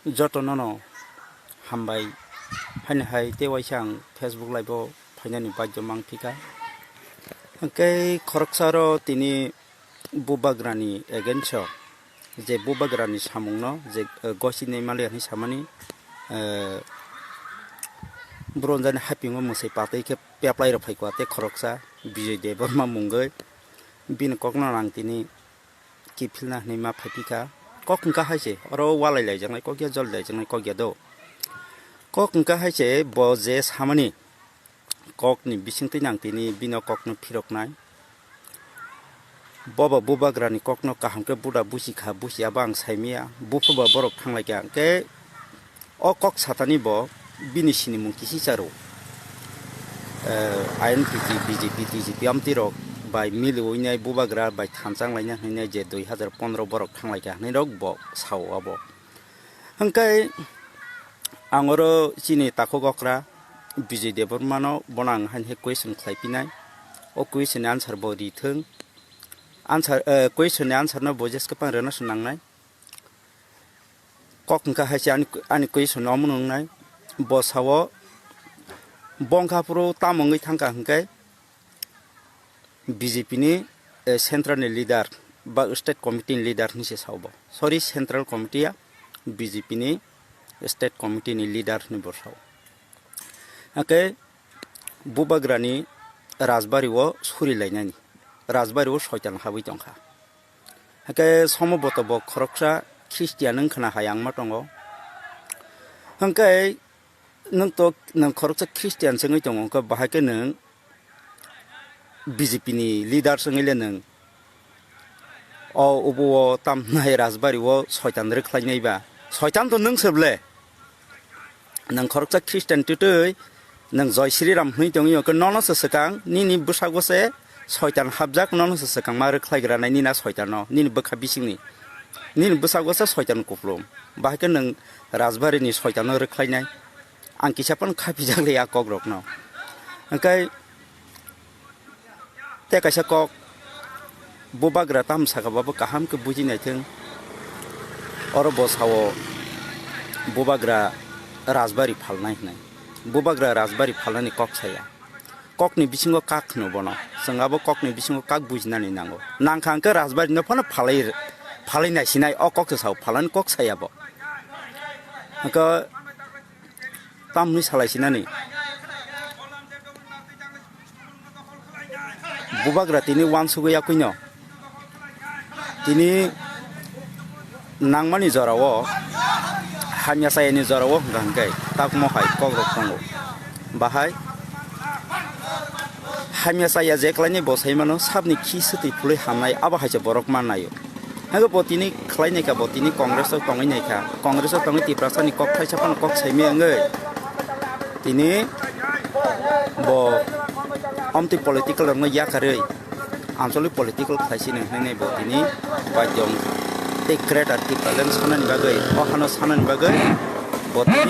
जतननो हामबाय हायनो हाय तेवाइसा आं फेसबुक लाइभआव फैनायनि बायद मांफिका ओंखाय खरकसारो तिनि बुबाग्रानि एगेन्स्ट जे बुबाग्रानि सामुंनो जे गसिनि मालियानि सामानि ब्रनजानि हापिंग मोसे पातैके पेप्लाइर फैको ते खरकसा बिजय देबरमा मुंगै बिन ककना नां तिनि किफिलना नि मा फैपिका ककंका हायसे अरो वालाय लायजंनाय ककिया जल लायजंनाय ककिया दो ककंका हायसे ब जे सामानि ककनि बिसिंतै नांतिनि बिनो ककनो फिरकनाय बबा बुबाग्रानि ककनो काहामके बुदा बुसिखा बुसियाबा आं साइमिया बुफुबा बरक थांलायगा के अ कक सातानि ब बिनिसिनि मुंकिसि चारो आइएनपिटि बिजेपि टिजिपि आमतिरक बाय मिलुइनाय बुबाग्रा बाय थानचां लायना हइनाय जे 2015 बरक थांलायगा नैरक ब सावआबो हंकाय आंरो चिनि ताको गकरा बिजय देबरमानो बनां हानहे क्वेश्चन खाइपिनाय ओ क्वेश्चन आन्सर ब रिथों आन्सर क्वेश्चन आन्सर न बजेस के पारना सुनांनाय ककंका हायसे आनि क्वेश्चन अमनुंनाय बसावो बंखापुरो तामंगै थांका हंकाय बीजेपी नि सेंट्रल लीडर बा स्टेट कमिटी लीडर निसे सावबो सॉरी सेंट्रल कमिटीया बीजेपी नि स्टेट कमिटी नि लीडर नि बसाव ओके बुबाग्रानि राजबारिवो सुरि लायनानि राजबारिवो सयतान हाबै दंखा ओके समबत ब खरकसा ख्रिस्टियान नोंखना हायां मा दङ ओंखाय नों खरकसा ख्रिस्टियान सङै दङ का बाहायके नों बीजेपी नि लीडर सङैले नों अ अबो तामनाय राजबारिवो सयतान रोख्लायनायबा सयतान तो नों सोबले नों खरकसा ख्रिस्टियान तुतै नों जय श्रीराम हनै दङ इयो नन ससकां निनि बुसागोसे सयतान हाबजाक नन ससकां मा रोख्लायग्रा नाय निना सयतान निनि बखा बिसिंनि निनि बुसागोसे सयतान कुप्लुम बाहायके नों राजबारिनि सयतान रोख्लायनाय आं किसापन खाफिजाले आ कग्रक न ओंखाय ते कायसा कक बुबाग्रा तामसागाबाबो काहामके बुजिनायथों अर बसावो बुबाग्रा राजबारि फालनाय होनाय बुबाग्रा राजबारि फालनायनि कक साया ककनि बिसिङाव काक नुबोनो जोंहाबो ककनि बिसिङाव काक बुजिनानै नांगौ नांखांके राजबारिनो फन फालायनायसिनाय अ ककसो साव फालानि कक सायाबो ओंखो तामनि सालायसिनानै बुबाग्रा तिनि वान सुगैया कुइनो तिनि नांमानि जरावो हान्या सायानि जरावो हंगाय ताकमहाय कग्रक दंगो बाहाय हान्या साया जेख्लायनि बसायमानो साबनि खि सति फुलै हामनाय आबाहायसे बरक माननायो हागो बतिनि खलायनायका बतिनि कांग्रेसआव तंगैनायका कांग्रेसआव तंगै तिप्रासानि कक थाइसाफान कक साइमे आङै तिनि ब अमति पलिटिकल रंग याकारै आंचलिक पलिटिकल खायसिनो होनाय बतिनि बायदं ते ग्रेट आर्टिकल सानानि बागै अहानो सानानि बागै बतिनि